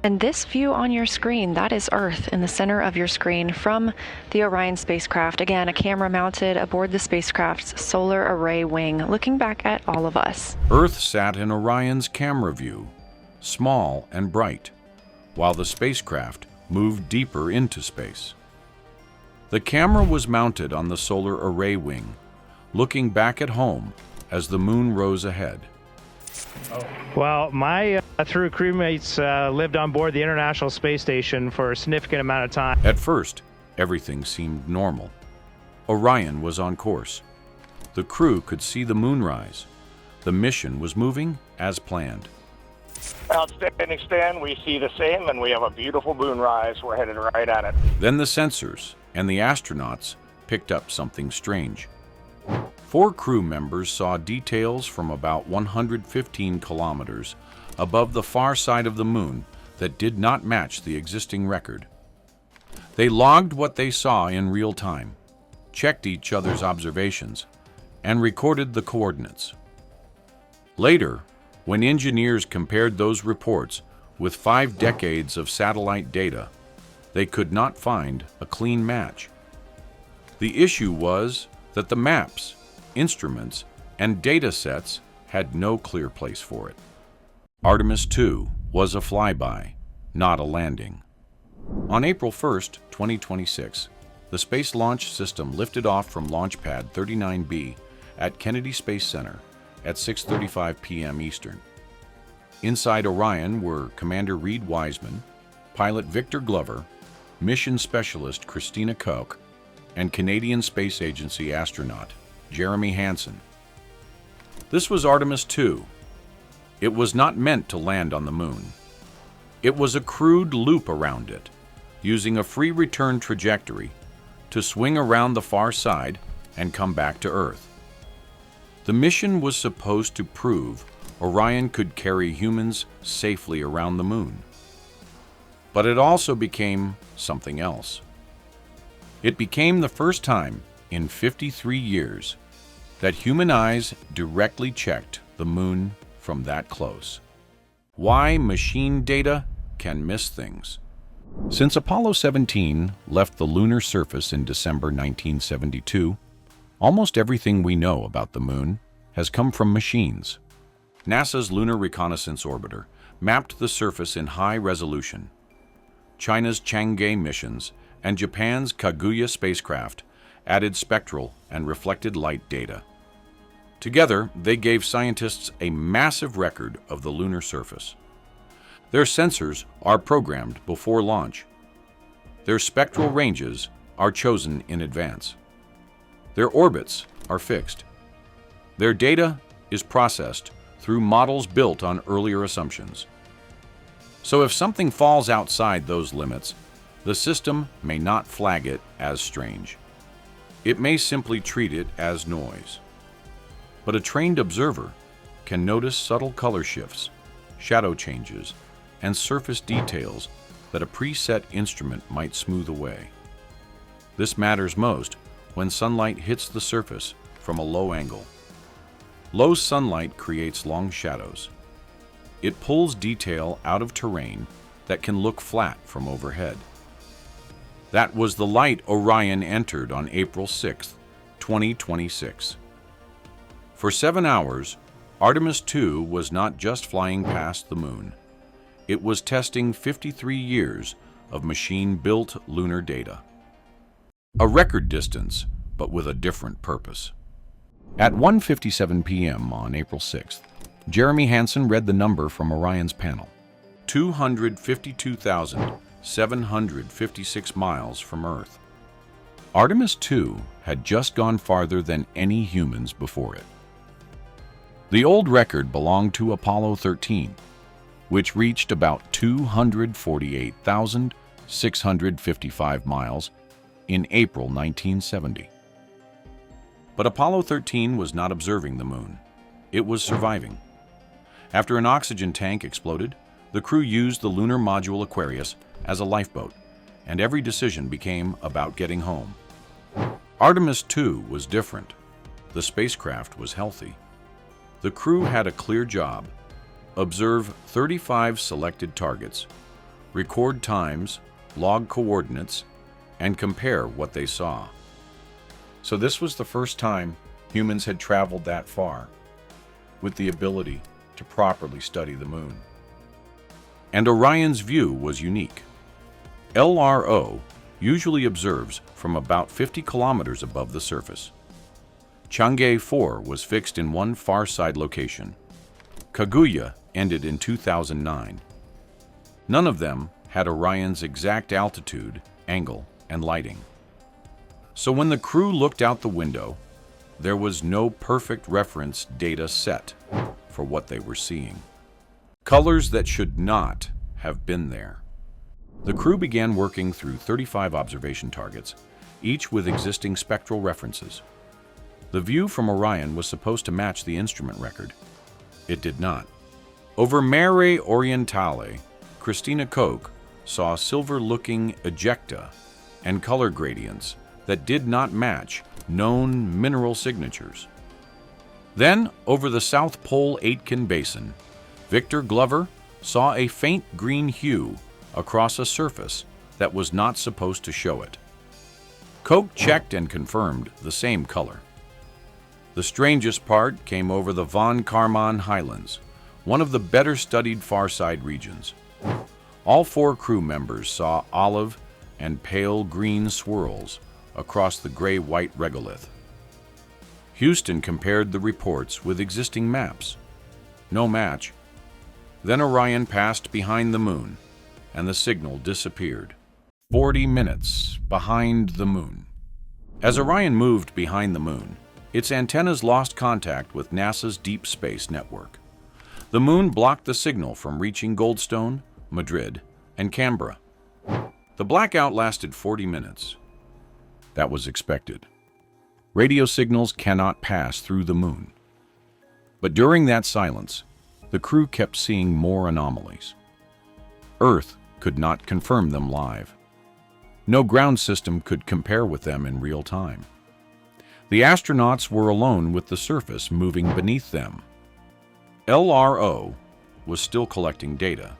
And this view on your screen, that is Earth in the center of your screen from the Orion spacecraft. Again, a camera mounted aboard the spacecraft's solar array wing, looking back at all of us. Earth sat in Orion's camera view, small and bright, while the spacecraft moved deeper into space. The camera was mounted on the solar array wing, looking back at home as the moon rose ahead. Well, my three crewmates lived on board the International Space Station for a significant amount of time. At first, everything seemed normal. Orion was on course. The crew could see the moon rise. The mission was moving as planned. Outstanding, Stan. We see the same, and we have a beautiful moonrise. We're headed right at it. Then the sensors and the astronauts picked up something strange. 4 crew members saw details from about 115 kilometers above the far side of the moon that did not match the existing record. They logged what they saw in real time, checked each other's observations, and recorded the coordinates. Later, when engineers compared those reports with 5 decades of satellite data, they could not find a clean match. The issue was that the maps, instruments, and data sets had no clear place for it. Artemis II was a flyby, not a landing. On April 1st, 2026, the Space Launch System lifted off from Launch Pad 39B at Kennedy Space Center at 6:35 p.m. Eastern. Inside Orion were Commander Reed Wiseman, pilot Victor Glover, mission specialist Christina Koch, and Canadian Space Agency astronaut Jeremy Hansen. This was Artemis II. It was not meant to land on the moon. It was a crude loop around it, using a free return trajectory to swing around the far side and come back to Earth. The mission was supposed to prove Orion could carry humans safely around the moon. But it also became something else. It became the first time in 53 years that human eyes directly checked the moon from that close. Why machine data can miss things. Since Apollo 17 left the lunar surface in December 1972, almost everything we know about the moon has come from machines. NASA's Lunar Reconnaissance Orbiter mapped the surface in high resolution. China's Chang'e missions and Japan's Kaguya spacecraft added spectral and reflected light data. Together, they gave scientists a massive record of the lunar surface. Their sensors are programmed before launch. Their spectral ranges are chosen in advance. Their orbits are fixed. Their data is processed through models built on earlier assumptions. So if something falls outside those limits, the system may not flag it as strange. It may simply treat it as noise. But a trained observer can notice subtle color shifts, shadow changes, and surface details that a preset instrument might smooth away. This matters most when sunlight hits the surface from a low angle. Low sunlight creates long shadows. It pulls detail out of terrain that can look flat from overhead. That was the light Orion entered on April 6, 2026. For 7 hours, Artemis II was not just flying past the moon. It was testing 53 years of machine-built lunar data. A record distance, but with a different purpose. At 1:57 p.m. on April 6th, Jeremy Hansen read the number from Orion's panel. 252,756 miles from Earth. Artemis II had just gone farther than any humans before it. The old record belonged to Apollo 13, which reached about 248,655 miles in April 1970. But Apollo 13 was not observing the moon. It was surviving. After an oxygen tank exploded, the crew used the lunar module Aquarius as a lifeboat, and every decision became about getting home. Artemis II was different. The spacecraft was healthy. The crew had a clear job: observe 35 selected targets, record times, log coordinates, and compare what they saw. So this was the first time humans had traveled that far, with the ability to properly study the moon. And Orion's view was unique. LRO usually observes from about 50 kilometers above the surface. Chang'e 4 was fixed in one far-side location. Kaguya ended in 2009. None of them had Orion's exact altitude, angle, and lighting. So when the crew looked out the window, there was no perfect reference data set for what they were seeing. Colors that should not have been there. The crew began working through 35 observation targets, each with existing spectral references. The view from Orion was supposed to match the instrument record. It did not. Over Mare Orientale, Christina Koch saw silver-looking ejecta and color gradients that did not match known mineral signatures. Then, over the South Pole Aitken Basin, Victor Glover saw a faint green hue across a surface that was not supposed to show it. Koch checked and confirmed the same color. The strangest part came over the Von Karman Highlands, one of the better-studied far-side regions. All 4 crew members saw olive and pale green swirls across the gray-white regolith. Houston compared the reports with existing maps. No match. Then Orion passed behind the moon, and the signal disappeared. 40 minutes behind the moon. As Orion moved behind the moon, its antennas lost contact with NASA's Deep Space Network. The moon blocked the signal from reaching Goldstone, Madrid, and Canberra. The blackout lasted 40 minutes. That was expected. Radio signals cannot pass through the moon. But during that silence, the crew kept seeing more anomalies. Earth could not confirm them live. No ground system could compare with them in real time. The astronauts were alone with the surface moving beneath them. LRO was still collecting data,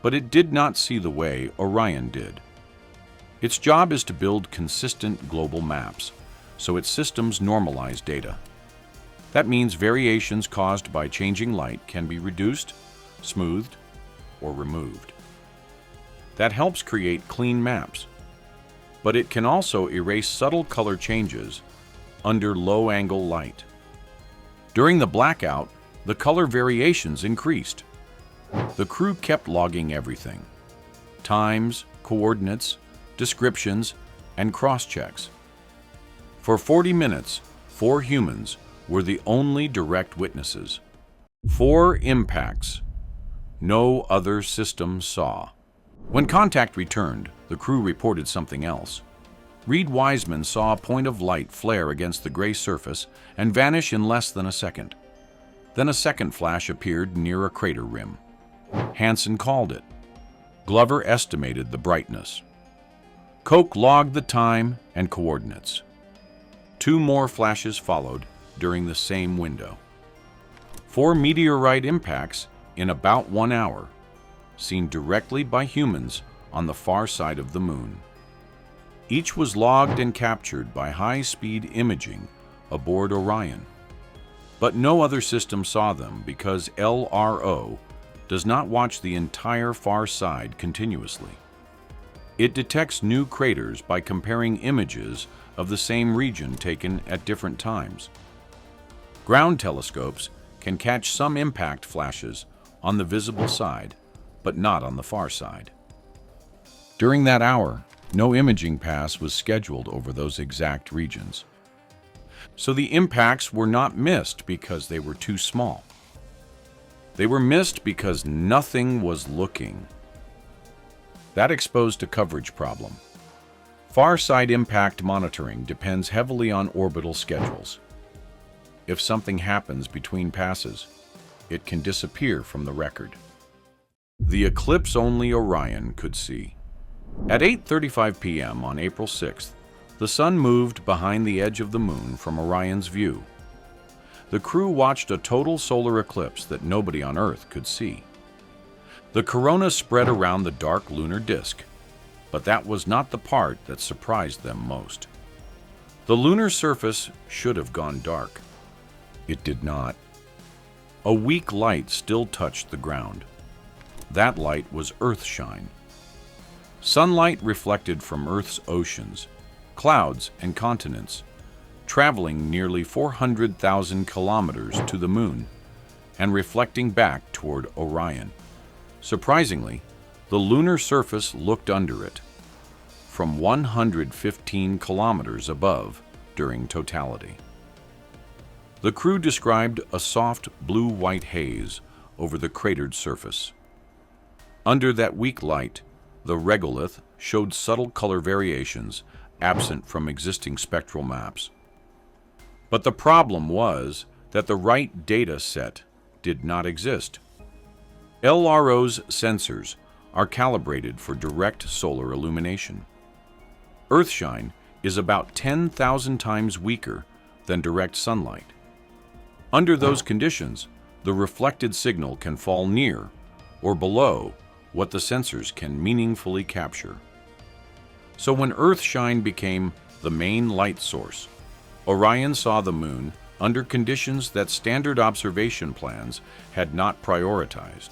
but it did not see the way Orion did. Its job is to build consistent global maps, so its systems normalize data. That means variations caused by changing light can be reduced, smoothed, or removed. That helps create clean maps, but it can also erase subtle color changes under low-angle light. During the blackout, the color variations increased. The crew kept logging everything: times, coordinates, descriptions, and cross-checks. For 40 minutes, 4 humans were the only direct witnesses. 4 impacts no other system saw. When contact returned, the crew reported something else. Reed Wiseman saw a point of light flare against the gray surface and vanish in less than a second. Then a second flash appeared near a crater rim. Hansen called it. Glover estimated the brightness. Koch logged the time and coordinates. 2 more flashes followed during the same window. 4 meteorite impacts in about 1 hour, seen directly by humans on the far side of the moon. Each was logged and captured by high-speed imaging aboard Orion. But no other system saw them because LRO does not watch the entire far side continuously. It detects new craters by comparing images of the same region taken at different times. Ground telescopes can catch some impact flashes on the visible side, but not on the far side. During that hour, no imaging pass was scheduled over those exact regions. So the impacts were not missed because they were too small. They were missed because nothing was looking. That exposed a coverage problem. Far-side impact monitoring depends heavily on orbital schedules. If something happens between passes, it can disappear from the record. The eclipse only Orion could see. At 8:35 p.m. on April 6th, the sun moved behind the edge of the moon from Orion's view. The crew watched a total solar eclipse that nobody on Earth could see. The corona spread around the dark lunar disk, but that was not the part that surprised them most. The lunar surface should have gone dark. It did not. A weak light still touched the ground. That light was Earthshine. Sunlight reflected from Earth's oceans, clouds, and continents, traveling nearly 400,000 kilometers to the Moon and reflecting back toward Orion. Surprisingly, the lunar surface looked under it, from 115 kilometers above during totality. The crew described a soft blue-white haze over the cratered surface. Under that weak light, the regolith showed subtle color variations absent from existing spectral maps. But the problem was that the right data set did not exist. LRO's sensors are calibrated for direct solar illumination. Earthshine is about 10,000 times weaker than direct sunlight. Under those conditions, the reflected signal can fall near or below what the sensors can meaningfully capture. So when Earthshine became the main light source, Orion saw the Moon under conditions that standard observation plans had not prioritized.